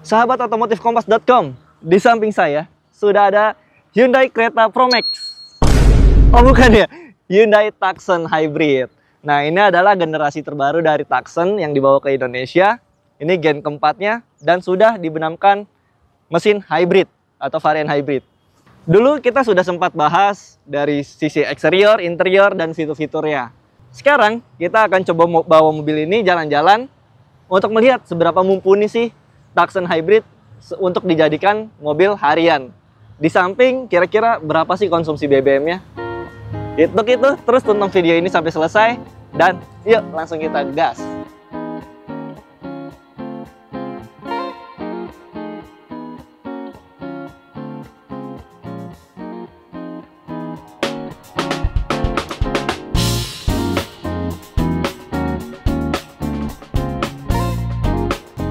Sahabat otomotif kompas.com, di samping saya sudah ada Hyundai Creta Pro Max. Oh bukan ya, Hyundai Tucson Hybrid. Nah ini adalah generasi terbaru dari Tucson yang dibawa ke Indonesia. Ini gen keempatnya dan sudah dibenamkan mesin hybrid atau varian hybrid. Dulu kita sudah sempat bahas dari sisi eksterior, interior, dan fitur-fiturnya. Sekarang kita akan coba bawa mobil ini jalan-jalan untuk melihat seberapa mumpuni sih Tucson Hybrid untuk dijadikan mobil harian. Di samping kira-kira berapa sih konsumsi BBM-nya. Untuk itu terus tonton video ini sampai selesai dan yuk langsung kita gas.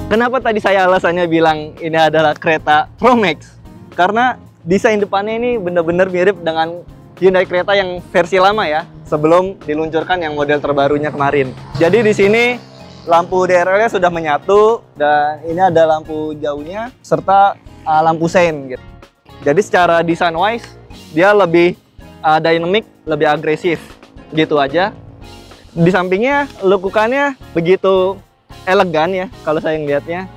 Kenapa tadi saya alasannya bilang ini adalah Creta Pro Max? Karena desain depannya ini benar-benar mirip dengan Hyundai Creta yang versi lama ya, sebelum diluncurkan yang model terbarunya kemarin. Jadi di sini lampu DRL-nya sudah menyatu dan ini ada lampu jauhnya serta lampu sein gitu. Jadi secara desain wise dia lebih dynamic, lebih agresif gitu aja. Di sampingnya lekukannya begitu elegan ya, kalau saya ngelihatnya.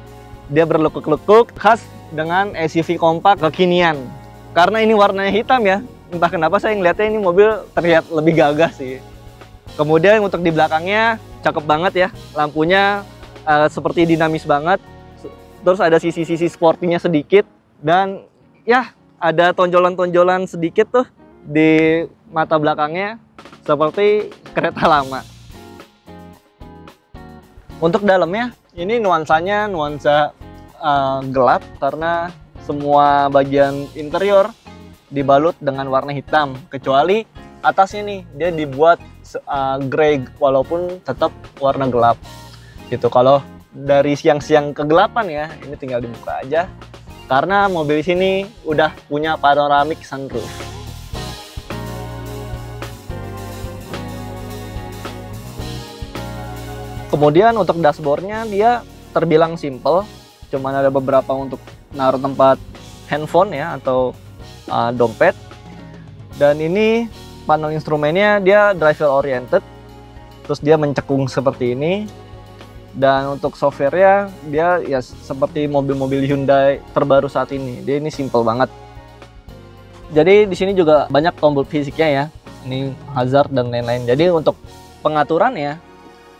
Dia berlekuk-lekuk khas dengan SUV kompak kekinian. Karena ini warnanya hitam ya, entah kenapa saya ngelihatnya ini mobil terlihat lebih gagah sih. Kemudian untuk di belakangnya cakep banget ya, lampunya seperti dinamis banget. Terus ada sisi-sisi sportinya sedikit dan ya ada tonjolan-tonjolan sedikit tuh di mata belakangnya seperti kereta lama. Untuk dalamnya, ini nuansanya nuansa gelap karena semua bagian interior dibalut dengan warna hitam. Kecuali atasnya nih, dia dibuat grey walaupun tetap warna gelap. Gitu. Kalau dari siang-siang kegelapan ya, ini tinggal dibuka aja. Karena mobil sini udah punya panoramic sunroof. Kemudian untuk dashboardnya dia terbilang simple, cuman ada beberapa untuk naruh tempat handphone ya atau dompet. Dan ini panel instrumennya dia driver oriented, terus dia mencekung seperti ini. Dan untuk softwarenya dia ya seperti mobil-mobil Hyundai terbaru saat ini, dia ini simple banget. Jadi di sini juga banyak tombol fisiknya ya, ini hazard dan lain-lain. Jadi untuk pengaturannya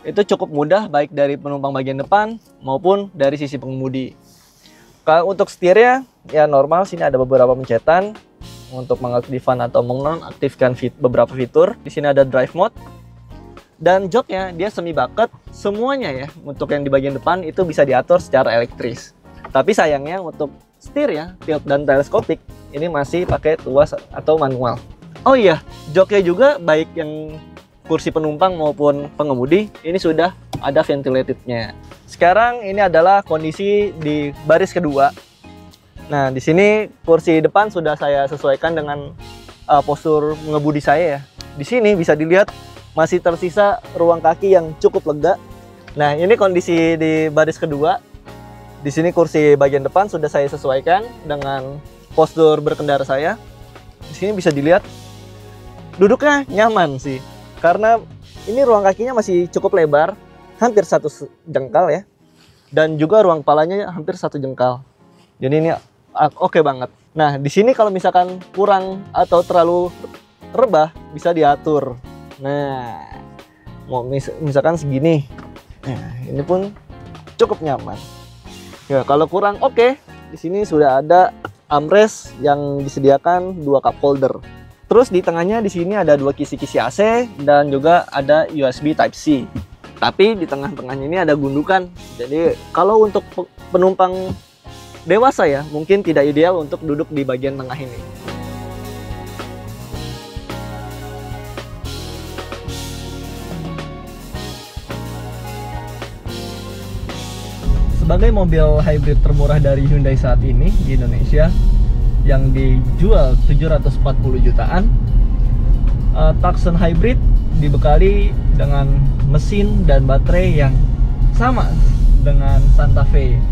itu cukup mudah baik dari penumpang bagian depan maupun dari sisi pengemudi. Kalau untuk setirnya ya normal, sini ada beberapa pencetan untuk mengaktifkan atau menonaktifkan beberapa fitur. Di sini ada drive mode dan joknya dia semi bucket semuanya ya. Untuk yang di bagian depan itu bisa diatur secara elektris. Tapi sayangnya untuk setir ya, tilt dan teleskopik ini masih pakai tuas atau manual. Oh iya, joknya juga baik yang kursi penumpang maupun pengemudi ini sudah ada ventilatednya. Sekarang ini adalah kondisi di baris kedua. Nah di sini kursi depan sudah saya sesuaikan dengan postur mengemudi saya ya. Di sini bisa dilihat masih tersisa ruang kaki yang cukup lega. Nah ini kondisi di baris kedua. Di sini kursi bagian depan sudah saya sesuaikan dengan postur berkendara saya. Di sini bisa dilihat duduknya nyaman sih. Karena ini ruang kakinya masih cukup lebar, hampir 1 jengkal ya. Dan juga ruang kepalanya hampir 1 jengkal. Jadi ini oke banget. Nah, di sini kalau misalkan kurang atau terlalu rebah bisa diatur. Nah, mau misalkan segini. Nah, ini pun cukup nyaman. Ya, kalau kurang oke. Di sini sudah ada armrest yang disediakan 2 cup holder. Terus di tengahnya di sini ada 2 kisi-kisi AC dan juga ada USB Type-C. Tapi di tengah-tengahnya ini ada gundukan. Jadi kalau untuk penumpang dewasa ya, mungkin tidak ideal untuk duduk di bagian tengah ini. Sebagai mobil hybrid termurah dari Hyundai saat ini di Indonesia, yang dijual 740 jutaan, Tucson Hybrid dibekali dengan mesin dan baterai yang sama dengan Santa Fe.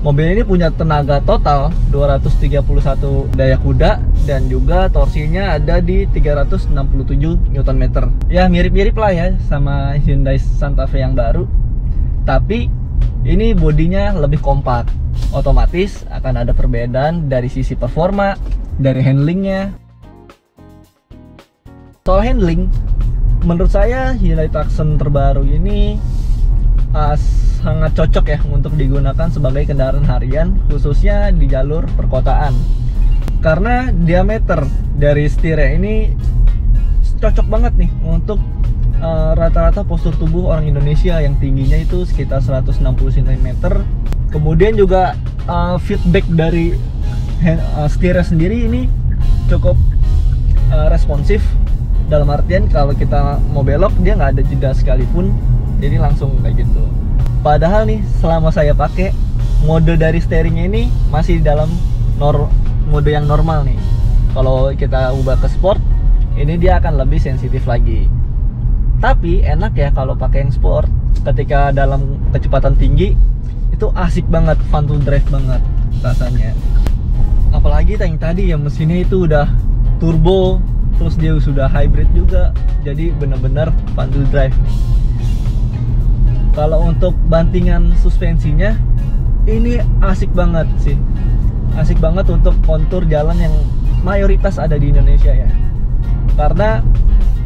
Mobil ini punya tenaga total 231 daya kuda dan juga torsinya ada di 367 Nm. Ya mirip-mirip lah ya sama Hyundai Santa Fe yang baru. Tapi ini bodinya lebih kompak. Otomatis akan ada perbedaan dari sisi performa, dari handlingnya. Soal handling, menurut saya Hyundai Tucson terbaru ini sangat cocok ya untuk digunakan sebagai kendaraan harian, khususnya di jalur perkotaan. Karena diameter dari setirnya ini cocok banget nih untuk rata-rata postur tubuh orang Indonesia yang tingginya itu sekitar 160 cm. Kemudian juga feedback dari setirnya sendiri ini cukup responsif, dalam artian kalau kita mau belok dia nggak ada jeda sekalipun, jadi langsung kayak gitu. Padahal nih selama saya pakai, mode dari steeringnya ini masih dalam mode yang normal nih. Kalau kita ubah ke sport, ini dia akan lebih sensitif lagi. Tapi enak ya kalau pakai yang sport, ketika dalam kecepatan tinggi itu asik banget, fun to drive banget rasanya. Apalagi yang tadi ya mesinnya itu udah turbo, terus dia sudah hybrid juga, jadi bener-bener fun to drive nih. Kalau untuk bantingan suspensinya ini asik banget sih, asik banget untuk kontur jalan yang mayoritas ada di Indonesia ya. Karena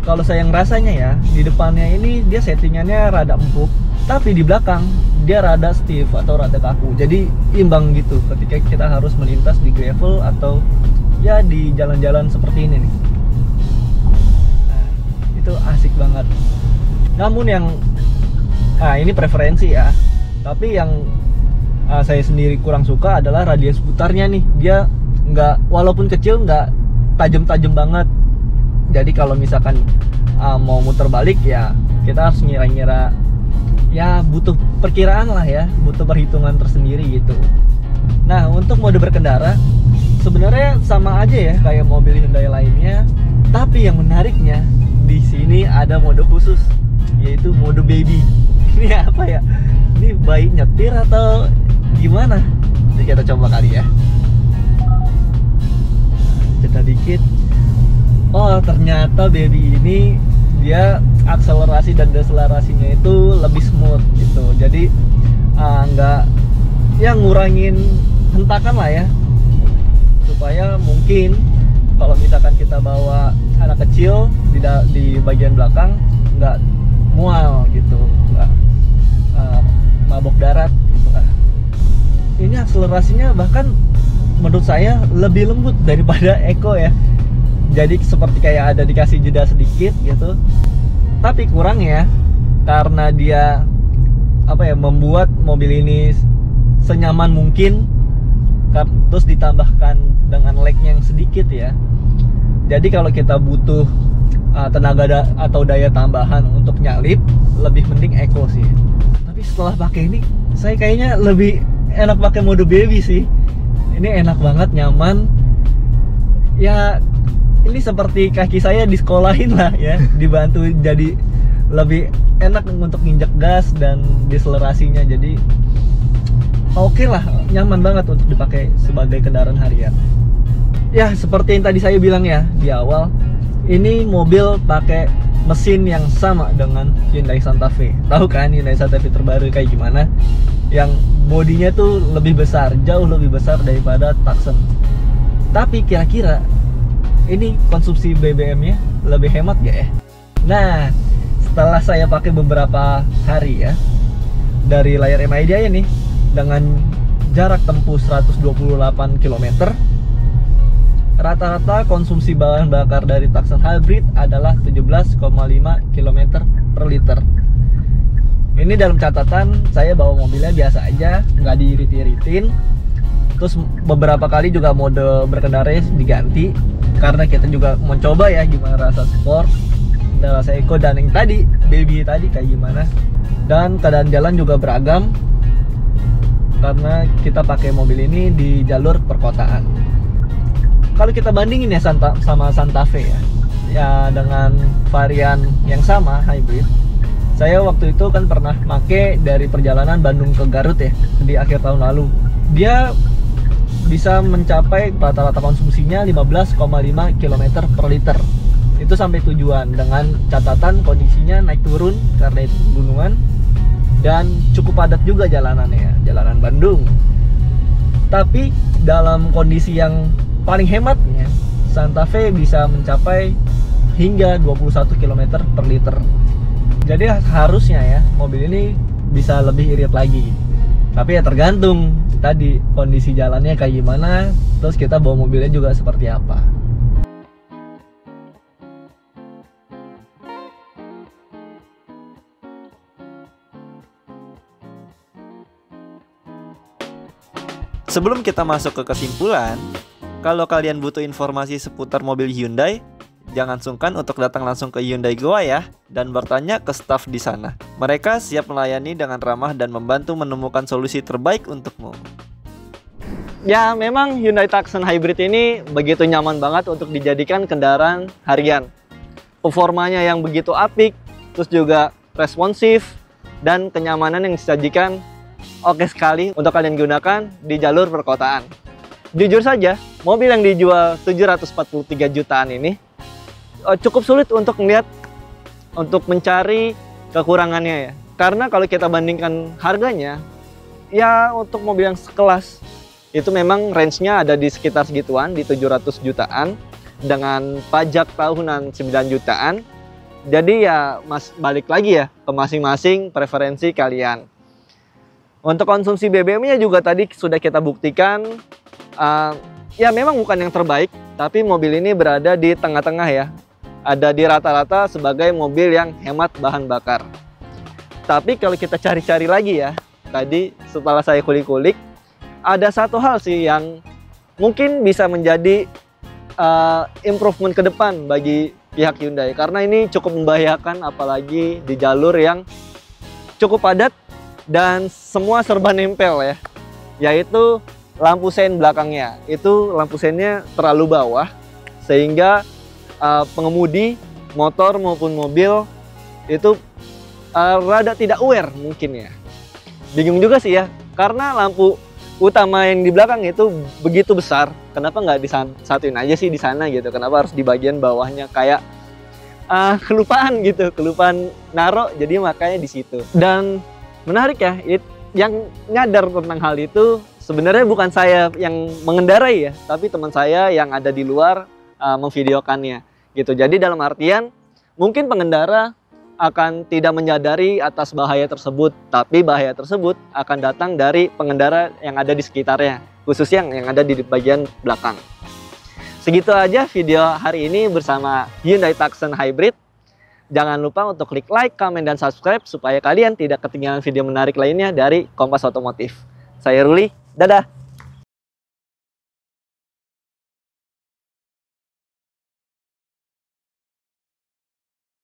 kalau saya ngerasanya ya, di depannya ini dia settingannya rada empuk, tapi di belakang dia rada stiff atau rada kaku, jadi imbang gitu ketika kita harus melintas di gravel atau ya di jalan-jalan seperti ini nih. Nah, itu asik banget. Namun yang ini preferensi ya, tapi yang saya sendiri kurang suka adalah radius putarnya nih. Dia nggak, walaupun kecil, nggak tajam-tajam banget. Jadi kalau misalkan mau muter balik ya kita harus ngira-ngira, ya butuh perkiraan lah ya, butuh perhitungan tersendiri gitu. Nah untuk mode berkendara sebenarnya sama aja ya kayak mobil Hyundai lainnya, tapi yang menariknya di sini ada mode khusus, yaitu mode baby. Ini apa ya? Ini bayi nyetir atau gimana? Jadi kita coba kali ya. Jeda dikit. Oh ternyata baby ini dia akselerasi dan deselerasinya itu lebih smooth gitu. Jadi nggak ya ngurangin hentakan lah ya, supaya mungkin kalau misalkan kita bawa anak kecil di bagian belakang nggak mual gitu, nggak mabok darat gitu kan. Ini akselerasinya bahkan menurut saya lebih lembut daripada Eco ya. Jadi seperti kayak ada dikasih jeda sedikit gitu. Tapi kurang ya, karena dia membuat mobil ini senyaman mungkin, terus ditambahkan dengan lag yang sedikit ya. Jadi kalau kita butuh tenaga atau daya tambahan untuk nyalip, lebih mending Eco sih. Tapi setelah pakai ini, saya kayaknya lebih enak pakai mode baby sih. Ini enak banget, nyaman. Ya ini seperti kaki saya disekolahin lah ya, dibantu jadi lebih enak untuk nginjek gas dan deselerasinya. Jadi oke lah, nyaman banget untuk dipakai sebagai kendaraan harian. Ya seperti yang tadi saya bilang ya di awal, ini mobil pakai mesin yang sama dengan Hyundai Santa Fe. Tahu kan Hyundai Santa Fe terbaru kayak gimana? Yang bodinya tuh lebih besar, jauh lebih besar daripada Tucson. Tapi kira-kira ini konsumsi BBM-nya lebih hemat gak ya? Nah, setelah saya pakai beberapa hari ya, dari layar MID aja nih, dengan jarak tempuh 128 km, rata-rata konsumsi bahan bakar dari Tucson Hybrid adalah 17,5 km per liter. Ini dalam catatan saya bawa mobilnya biasa aja, nggak diirit-iritin. Terus beberapa kali juga mode berkendara diganti, karena kita juga mencoba ya gimana rasa sport dan rasa eco, dan yang tadi baby tadi kayak gimana. Dan keadaan jalan juga beragam karena kita pakai mobil ini di jalur perkotaan. Kalau kita bandingin ya sama Santa Fe ya dengan varian yang sama hybrid, saya waktu itu kan pernah make dari perjalanan Bandung ke Garut ya di akhir tahun lalu. Dia bisa mencapai rata-rata konsumsinya 15,5 km per liter. Itu sampai tujuan, dengan catatan kondisinya naik turun karena itu gunungan, dan cukup padat juga jalanannya, jalanan Bandung. Tapi dalam kondisi yang paling hematnya, Santa Fe bisa mencapai hingga 21 km per liter. Jadi harusnya ya mobil ini bisa lebih irit lagi. Tapi ya tergantung tadi kondisi jalannya kayak gimana, terus kita bawa mobilnya juga seperti apa. Sebelum kita masuk ke kesimpulan, kalau kalian butuh informasi seputar mobil Hyundai, jangan sungkan untuk datang langsung ke Hyundai Goa ya, dan bertanya ke staf di sana. Mereka siap melayani dengan ramah dan membantu menemukan solusi terbaik untukmu. Ya, memang Hyundai Tucson Hybrid ini begitu nyaman banget untuk dijadikan kendaraan harian. Performanya yang begitu apik, terus juga responsif, dan kenyamanan yang disajikan oke sekali untuk kalian gunakan di jalur perkotaan. Jujur saja, mobil yang dijual 743 jutaan ini cukup sulit untuk melihat, untuk mencari kekurangannya ya. Karena kalau kita bandingkan harganya, ya untuk mobil yang sekelas itu memang range-nya ada di sekitar segituan, di 700 jutaan dengan pajak tahunan 9 jutaan. Jadi ya balik lagi ya ke masing-masing preferensi kalian. Untuk konsumsi BBM-nya juga tadi sudah kita buktikan, ya memang bukan yang terbaik, tapi mobil ini berada di tengah-tengah ya. Ada di rata-rata sebagai mobil yang hemat bahan bakar. Tapi kalau kita cari-cari lagi ya, tadi setelah saya kulik-kulik, ada satu hal sih yang mungkin bisa menjadi improvement ke depan bagi pihak Hyundai. Karena ini cukup membahayakan, apalagi di jalur yang cukup padat dan semua serba nempel ya, yaitu lampu sein belakangnya. Itu lampu seinnya terlalu bawah sehingga pengemudi motor maupun mobil itu rada tidak aware mungkin ya. Bingung juga sih ya, karena lampu utama yang di belakang itu begitu besar, kenapa nggak disatuin aja sih di sana gitu? Kenapa harus di bagian bawahnya? Kayak kelupaan gitu, kelupaan naro, jadi makanya di situ. Dan menarik ya, yang nyadar tentang hal itu sebenarnya bukan saya yang mengendarai ya, tapi teman saya yang ada di luar memvideokannya gitu. Jadi dalam artian mungkin pengendara akan tidak menyadari atas bahaya tersebut, tapi bahaya tersebut akan datang dari pengendara yang ada di sekitarnya, khususnya yang ada di bagian belakang. Segitu aja video hari ini bersama Hyundai Tucson Hybrid. Jangan lupa untuk klik like, comment, dan subscribe supaya kalian tidak ketinggalan video menarik lainnya dari Kompas Otomotif. Saya Ruli, dadah!